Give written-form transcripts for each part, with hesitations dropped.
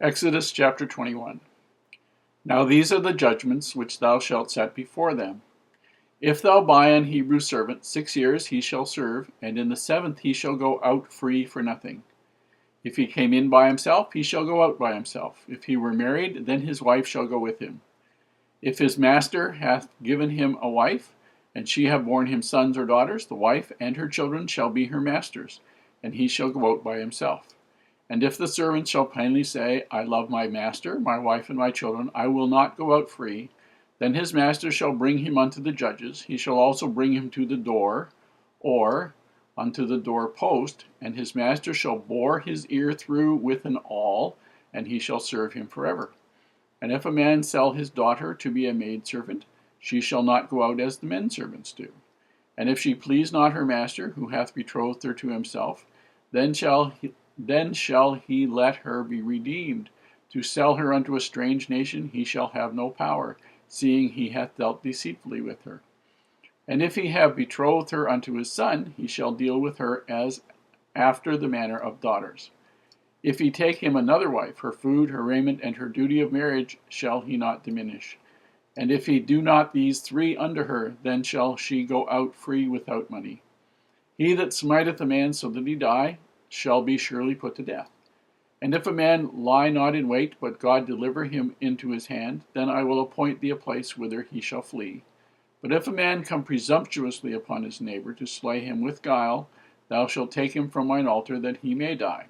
Exodus chapter 21. Now these are the judgments which thou shalt set before them. If thou buy an Hebrew servant, 6 years he shall serve, and in the 7th he shall go out free for nothing. If he came in by himself, he shall go out by himself. If he were married, then his wife shall go with him. If his master hath given him a wife, and she have borne him sons or daughters, the wife and her children shall be her master's, and he shall go out by himself. And if the servant shall plainly say, I love my master, my wife, and my children, I will not go out free, then his master shall bring him unto the judges. He shall also bring him to the door, or unto the door post, and his master shall bore his ear through with an awl, and he shall serve him forever. And if a man sell his daughter to be a maidservant, she shall not go out as the men servants do. And if she please not her master, who hath betrothed her to himself, then shall he let her be redeemed. To sell her unto a strange nation he shall have no power, seeing he hath dealt deceitfully with her. And if he have betrothed her unto his son, he shall deal with her as after the manner of daughters. If he take him another wife, her food, her raiment, and her duty of marriage shall he not diminish. And if he do not these 3 unto her, then shall she go out free without money. He that smiteth a man so that he die, shall be surely put to death. And if a man lie not in wait, but God deliver him into his hand, then I will appoint thee a place whither he shall flee. But if a man come presumptuously upon his neighbor to slay him with guile, thou shalt take him from mine altar, that he may die.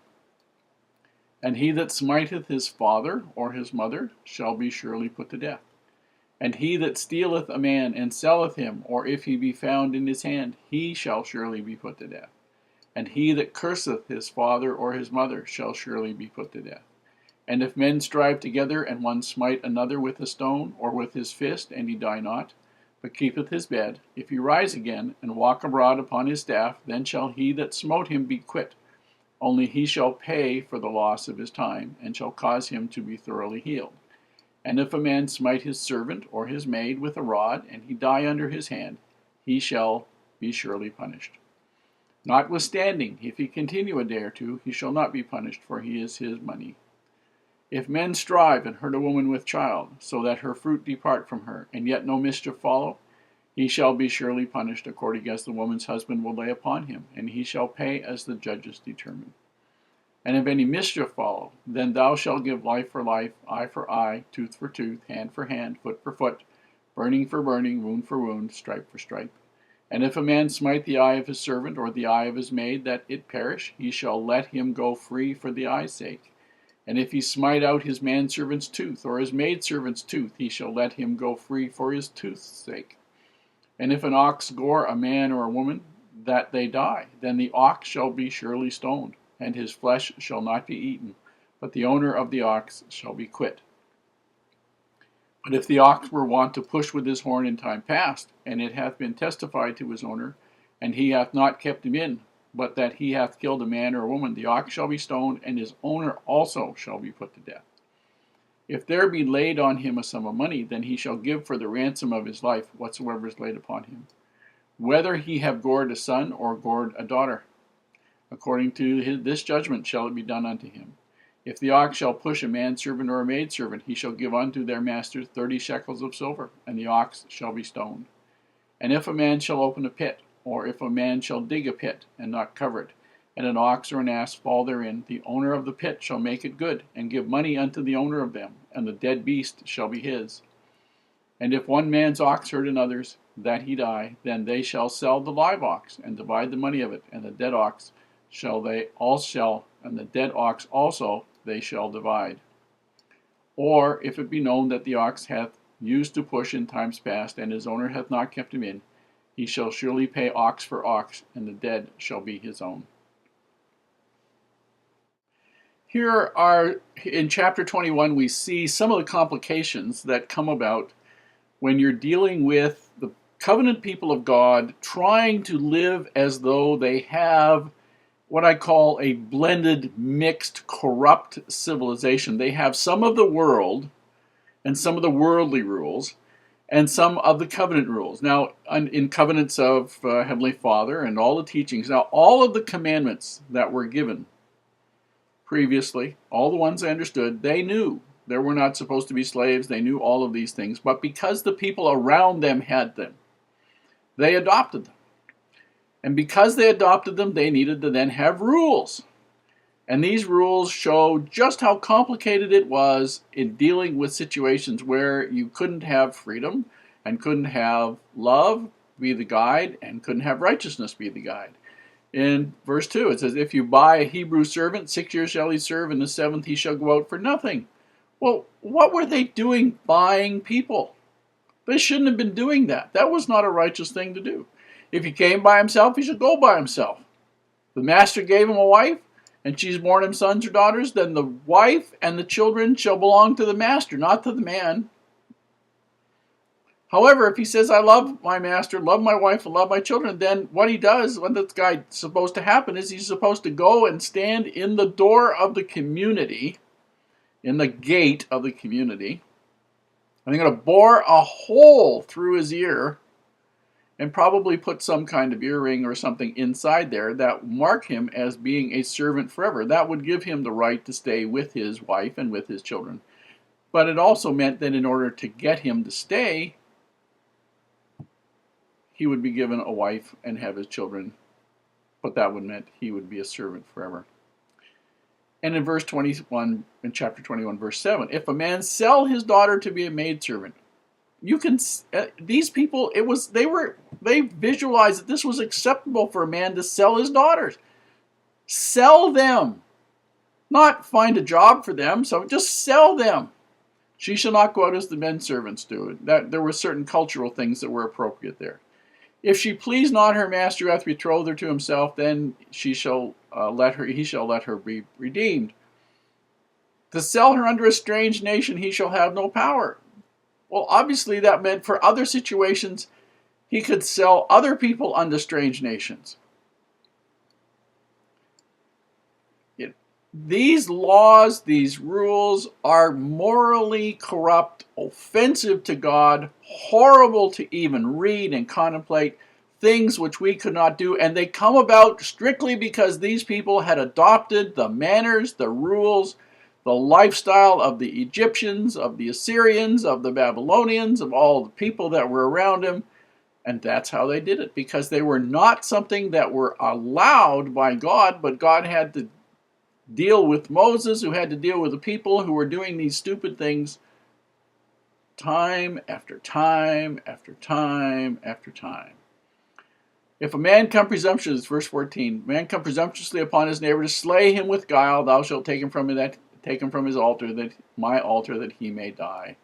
And he that smiteth his father or his mother shall be surely put to death. And he that stealeth a man and selleth him, or if he be found in his hand, he shall surely be put to death. And he that curseth his father or his mother shall surely be put to death. And if men strive together, and one smite another with a stone, or with his fist, and he die not, but keepeth his bed, if he rise again, and walk abroad upon his staff, then shall he that smote him be quit. Only he shall pay for the loss of his time, and shall cause him to be thoroughly healed. And if a man smite his servant or his maid with a rod, and he die under his hand, he shall be surely punished. Notwithstanding, if he continue a day or 2, he shall not be punished, for he is his money. If men strive and hurt a woman with child, so that her fruit depart from her, and yet no mischief follow, he shall be surely punished according as the woman's husband will lay upon him, and he shall pay as the judges determine. And if any mischief follow, then thou shalt give life for life, eye for eye, tooth for tooth, hand for hand, foot for foot, burning for burning, wound for wound, stripe for stripe. And if a man smite the eye of his servant or the eye of his maid, that it perish, he shall let him go free for the eye's sake. And if he smite out his manservant's tooth or his maidservant's tooth, he shall let him go free for his tooth's sake. And if an ox gore a man or a woman, that they die, then the ox shall be surely stoned, and his flesh shall not be eaten, but the owner of the ox shall be quit. But if the ox were wont to push with his horn in time past, and it hath been testified to his owner, and he hath not kept him in, but that he hath killed a man or a woman, the ox shall be stoned, and his owner also shall be put to death. If there be laid on him a sum of money, then he shall give for the ransom of his life whatsoever is laid upon him, whether he have gored a son or gored a daughter. According to this judgment shall it be done unto him. If the ox shall push a manservant or a maidservant, he shall give unto their master 30 shekels of silver, and the ox shall be stoned. And if a man shall open a pit, or if a man shall dig a pit, and not cover it, and an ox or an ass fall therein, the owner of the pit shall make it good, and give money unto the owner of them, and the dead beast shall be his. And if one man's ox hurt another's, that he die, then they shall sell the live ox, and divide the money of it, and the dead ox and the dead ox also they shall divide. Or if it be known that the ox hath used to push in times past, and his owner hath not kept him in, he shall surely pay ox for ox, and the dead shall be his own. Here are, in chapter 21, we see some of the complications that come about when you're dealing with the covenant people of God trying to live as though they have what I call a blended, mixed, corrupt civilization. They have some of the world and some of the worldly rules and some of the covenant rules. Now, in covenants of Heavenly Father and all the teachings, now all of the commandments that were given previously, all the ones they understood, they knew they were not supposed to be slaves. They knew all of these things. But because the people around them had them, they adopted them. And because they adopted them, they needed to then have rules. And these rules show just how complicated it was in dealing with situations where you couldn't have freedom and couldn't have love be the guide and couldn't have righteousness be the guide. In verse 2, it says, if you buy a Hebrew servant, 6 years shall he serve, and the 7th he shall go out for nothing. Well, what were they doing buying people? They shouldn't have been doing that. That was not a righteous thing to do. If he came by himself, he should go by himself. The master gave him a wife, and she's borne him sons or daughters, then the wife and the children shall belong to the master, not to the man. However, if he says, I love my master, love my wife, and love my children, then what he does, what this guy's supposed to happen, is he's supposed to go and stand in the door of the community, in the gate of the community, and they're going to bore a hole through his ear and probably put some kind of earring or something inside there that mark him as being a servant forever. That would give him the right to stay with his wife and with his children. But it also meant that in order to get him to stay, he would be given a wife and have his children. But that would mean he would be a servant forever. And in verse 21, in chapter 21, verse 7, if a man sell his daughter to be a maidservant, you can, these people, they visualized that this was acceptable for a man to sell his daughters. Sell them. Not find a job for them, so just sell them. She shall not go out as the men servants do. There were certain cultural things that were appropriate there. If she please not her master who hath betrothed her to himself, then he shall let her be redeemed. To sell her under a strange nation, he shall have no power. Well, obviously that meant for other situations, he could sell other people unto strange nations. These laws, these rules are morally corrupt, offensive to God, horrible to even read and contemplate, things which we could not do, and they come about strictly because these people had adopted the manners, the rules, the lifestyle of the Egyptians, of the Assyrians, of the Babylonians, of all the people that were around him, and that's how they did it, because they were not something that were allowed by God, but God had to deal with Moses, who had to deal with the people who were doing these stupid things time after time after time after time. If a man come presumptuously, verse 14, man come presumptuously upon his neighbor to slay him with guile, thou shalt take him from his altar, that my altar, that he may die.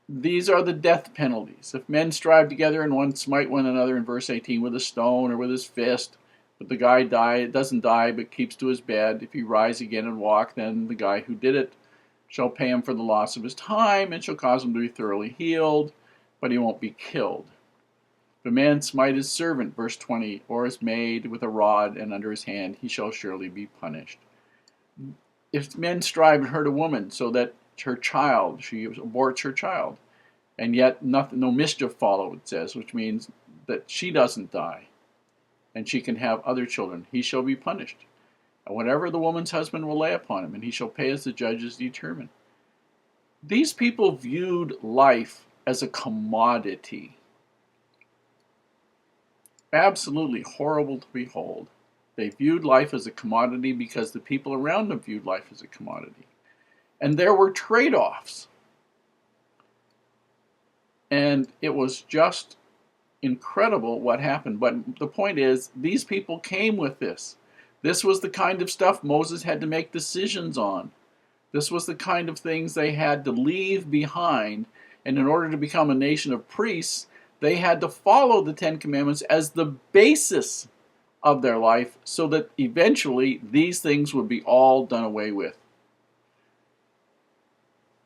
These are the death penalties. If men strive together and one smite one another, in verse 18, with a stone or with his fist, but the guy doesn't die, but keeps to his bed. If he rise again and walk, then the guy who did it shall pay him for the loss of his time and shall cause him to be thoroughly healed, but he won't be killed. If a man smite his servant, verse 20, or his maid with a rod and under his hand, he shall surely be punished. If men strive and hurt a woman so that she aborts her child, and yet no mischief follow, it says, which means that she doesn't die, and she can have other children, he shall be punished. And whatever the woman's husband will lay upon him, and he shall pay as the judges determine. These people viewed life as a commodity. Absolutely horrible to behold. They viewed life as a commodity because the people around them viewed life as a commodity. And there were trade-offs. And it was just incredible what happened. But the point is, these people came with this. This was the kind of stuff Moses had to make decisions on. This was the kind of things they had to leave behind. And in order to become a nation of priests, they had to follow the Ten Commandments as the basis of their life, so that eventually these things would be all done away with.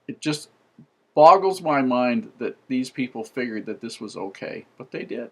It just boggles my mind that these people figured that this was okay, but they did.